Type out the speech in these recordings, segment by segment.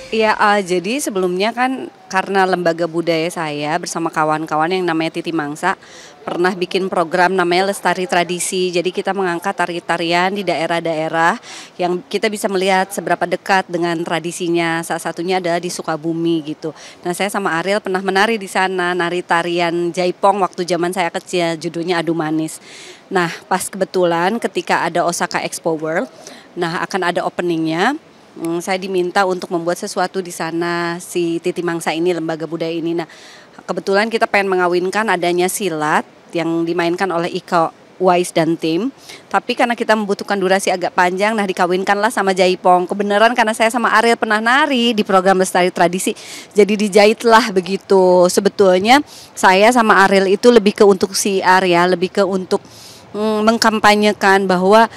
Iya, jadi sebelumnya kan karena lembaga budaya saya bersama kawan-kawan yang namanya Titi Mangsa pernah bikin program namanya Lestari Tradisi. Jadi kita mengangkat tari-tarian di daerah-daerah yang kita bisa melihat seberapa dekat dengan tradisinya. Salah satunya adalah di Sukabumi gitu. Nah, saya sama Ariel pernah menari di sana, nari tarian Jaipong waktu zaman saya kecil, judulnya Adu Manis. Nah, pas kebetulan ketika ada Osaka Expo World, nah akan ada openingnya. Saya diminta untuk membuat sesuatu di sana, si Titi Mangsa ini, lembaga budaya ini. Nah, kebetulan kita pengen mengawinkan adanya silat yang dimainkan oleh Iko Uwais dan tim. Tapi karena kita membutuhkan durasi agak panjang, nah dikawinkanlah sama Jaipong. Kebenaran karena saya sama Ariel pernah nari di program Lestari Tradisi, jadi dijahitlah begitu. Sebetulnya saya sama Ariel itu lebih ke untuk si Arya, lebih ke untuk mengkampanyekan bahwa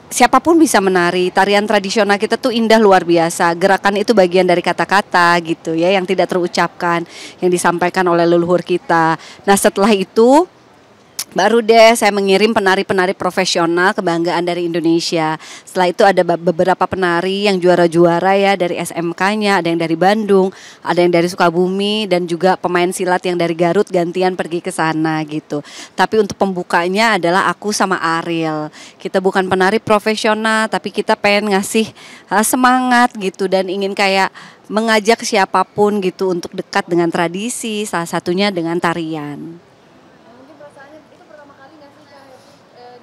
siapapun bisa menari. Tarian tradisional kita tuh indah luar biasa. Gerakan itu bagian dari kata-kata gitu ya, yang tidak terucapkan, yang disampaikan oleh leluhur kita. Nah, setelah itu baru deh saya mengirim penari-penari profesional kebanggaan dari Indonesia. Setelah itu ada beberapa penari yang juara-juara ya dari SMK-nya, ada yang dari Bandung, ada yang dari Sukabumi, dan juga pemain silat yang dari Garut gantian pergi ke sana gitu. Tapi untuk pembukanya adalah aku sama Ariel. Kita bukan penari profesional, tapi kita pengen ngasih semangat gitu dan ingin kayak mengajak siapapun gitu untuk dekat dengan tradisi, salah satunya dengan tarian. Mungkin perasaannya itu pertama kali nggak sih Kak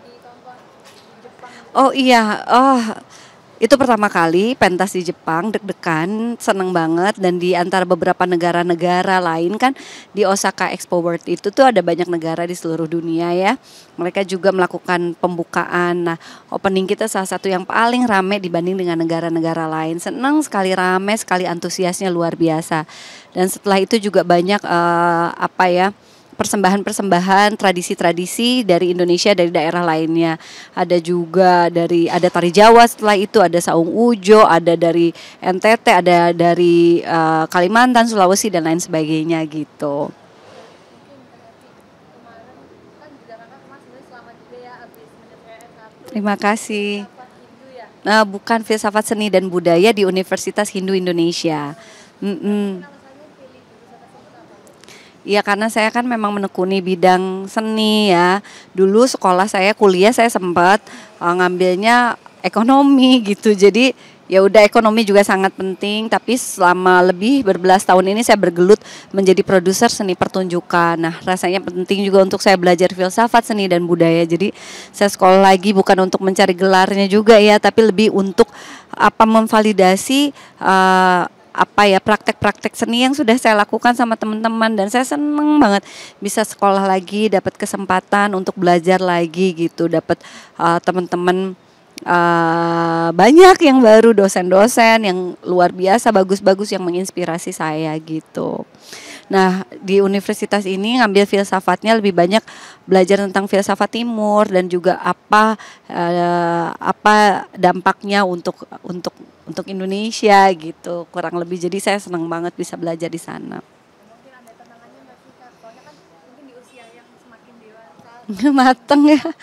ditonton di Jepang gitu? Oh iya, itu pertama kali pentas di Jepang, deg-degan, seneng banget, dan di antara beberapa negara-negara lain kan di Osaka Expo World itu tuh ada banyak negara di seluruh dunia ya. Mereka juga melakukan pembukaan. Nah, opening kita salah satu yang paling rame dibanding dengan negara-negara lain. Senang sekali, rame sekali, antusiasnya luar biasa. Dan setelah itu juga banyak apa ya, persembahan-persembahan tradisi-tradisi dari Indonesia, dari daerah lainnya. Ada juga ada tari Jawa, setelah itu ada saung ujo, ada dari NTT, ada dari Kalimantan, Sulawesi dan lain sebagainya gitu. Ya, mungkin Kak kemarin kan juga Kakak kemarin sebenarnya selamat juga ya abis mencapai S1 Terima kasih. filsafat Hindu ya. Nah, bukan filsafat seni dan budaya di Universitas Hindu Indonesia. Nah, mungkin Mm-mm. alasannya pilih jurusan tersebut apa tuh? Iya, karena saya kan memang menekuni bidang seni ya. Dulu sekolah saya, kuliah saya sempat ngambilnya ekonomi gitu. Jadi ya udah, ekonomi juga sangat penting. Tapi selama lebih berbelas tahun ini saya bergelut menjadi produser seni pertunjukan. Nah, rasanya penting juga untuk saya belajar filsafat seni dan budaya. Jadi saya sekolah lagi bukan untuk mencari gelarnya juga ya, tapi lebih untuk apa, memvalidasi apa ya, praktek-praktek seni yang sudah saya lakukan sama teman-teman, dan saya seneng banget bisa sekolah lagi, dapat kesempatan untuk belajar lagi gitu, dapat teman-teman banyak yang baru, dosen-dosen yang luar biasa bagus-bagus yang menginspirasi saya gitu. Nah, di universitas ini ngambil filsafatnya lebih banyak belajar tentang filsafat timur dan juga apa dampaknya untuk Indonesia gitu. Kurang lebih, jadi saya senang banget bisa belajar di sana. Mungkin ada tantangannya nggak sih Kak? Soalnya kan mungkin di usia yang semakin dewasa, Mateng ya. matang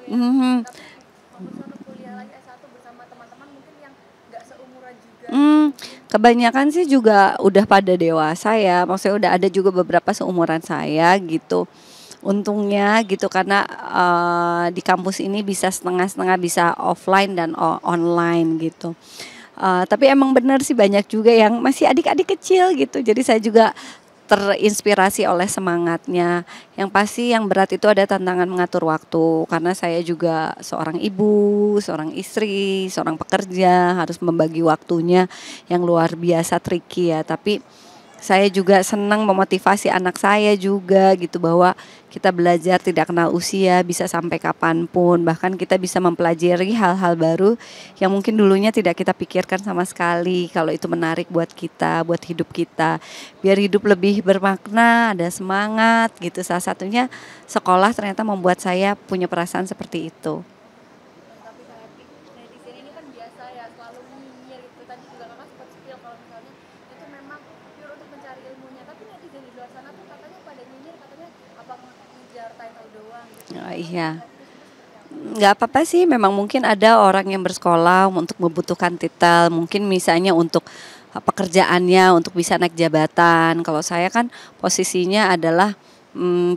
gitu ya. Mhm. Tapi memutuskan untuk kuliah lagi S1 bersama teman-teman mungkin yang nggak seumuran juga gitu Hmm, mungkin. kebanyakan sih juga udah pada dewasa ya. Maksudnya udah ada juga beberapa seumuran saya gitu. Untungnya gitu, karena di kampus ini bisa setengah-setengah, bisa offline dan online gitu. Tapi emang benar sih banyak juga yang masih adik-adik kecil gitu. Jadi saya juga terinspirasi oleh semangatnya. Yang pasti yang berat itu ada tantangan mengatur waktu, karena saya juga seorang ibu, seorang istri, seorang pekerja, harus membagi waktunya yang luar biasa tricky ya. Tapi saya juga senang memotivasi anak saya juga gitu, bahwa kita belajar tidak kenal usia, bisa sampai kapanpun, bahkan kita bisa mempelajari hal-hal baru yang mungkin dulunya tidak kita pikirkan sama sekali, kalau itu menarik buat kita, buat hidup kita, biar hidup lebih bermakna, ada semangat gitu. Salah satunya sekolah ternyata membuat saya punya perasaan seperti itu. Tapi Kak Happy, netizen ini kan biasa ya selalu nyinyir gitu. Tadi juga Kakak sempat spill kalau misalnya itu memang pure untuk mencari ilmunya. Tapi netizen di luar sana tuh katanya pada nyinyir, katanya apa ngejar title doang gitu. Oh, Menurut iya. Kak Happy itu seperti apa? Nggak apa-apa sih, memang mungkin ada orang yang bersekolah untuk membutuhkan titel, mungkin misalnya untuk pekerjaannya untuk bisa naik jabatan. Kalau saya kan posisinya adalah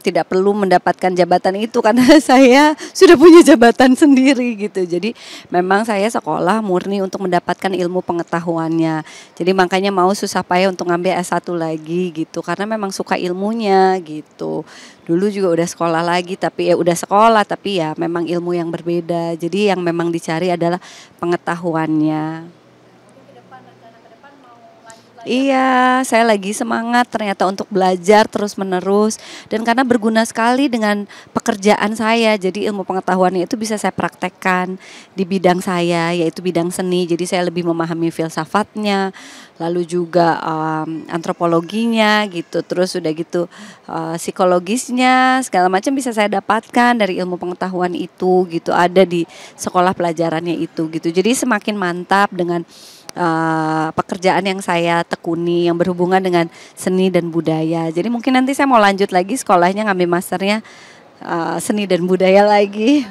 tidak perlu mendapatkan jabatan itu karena saya sudah punya jabatan sendiri gitu. Jadi memang saya sekolah murni untuk mendapatkan ilmu pengetahuannya. Jadi makanya mau susah payah untuk ngambil S1 lagi gitu karena memang suka ilmunya gitu. Dulu juga udah sekolah lagi tapi udah sekolah tapi ya memang ilmu yang berbeda. Jadi yang memang dicari adalah pengetahuannya. Mungkin ke depan rencana ke depan mau lanjut lagi. Iya, saya lagi semangat ternyata untuk belajar terus-menerus dan karena berguna sekali dengan pekerjaan saya. Jadi ilmu pengetahuannya itu bisa saya praktekkan di bidang saya yaitu bidang seni. Jadi saya lebih memahami filsafatnya, lalu juga antropologinya gitu. Terus udah gitu psikologisnya segala macam bisa saya dapatkan dari ilmu pengetahuan itu gitu. Ada di sekolah pelajarannya itu gitu. Jadi semakin mantap dengan pekerjaan yang saya tekuni yang berhubungan dengan seni dan budaya. Jadi mungkin nanti saya mau lanjut lagi sekolahnya ngambil masternya seni dan budaya lagi.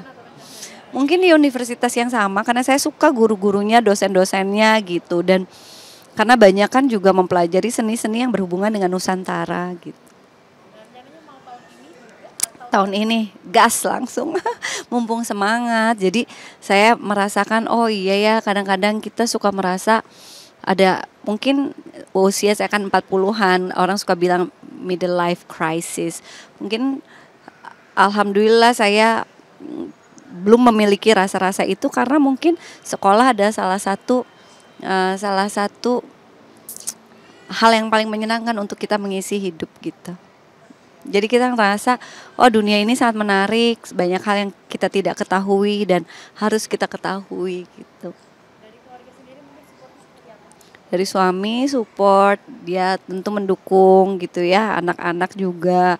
Mungkin di universitas yang sama karena saya suka guru-gurunya, dosen-dosennya gitu dan karena banyak kan juga mempelajari seni-seni yang berhubungan dengan Nusantara gitu. Rencananya mau tahun ini juga atau Tahun ini gas langsung mumpung semangat. Jadi saya merasakan oh iya ya kadang-kadang kita suka merasa ada mungkin usia saya kan 40-an orang suka bilang middle life crisis. Mungkin alhamdulillah saya belum memiliki rasa-rasa itu karena mungkin sekolah ada salah satu hal yang paling menyenangkan untuk kita mengisi hidup gitu. Jadi kita ngerasa, oh dunia ini sangat menarik, banyak hal yang kita tidak ketahui dan harus kita ketahui gitu. dari keluarga sendiri mungkin support seperti apa? Dari suami support, dia tentu mendukung gitu ya, anak-anak juga,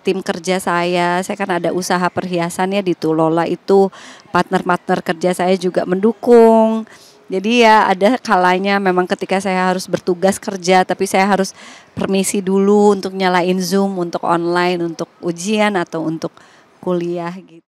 tim kerja saya kan ada usaha perhiasan ya di Tulola itu, partner-partner kerja saya juga mendukung. Jadi ya ada kalanya memang ketika saya harus bertugas kerja tapi saya harus permisi dulu untuk nyalain Zoom untuk online, untuk ujian atau untuk kuliah gitu.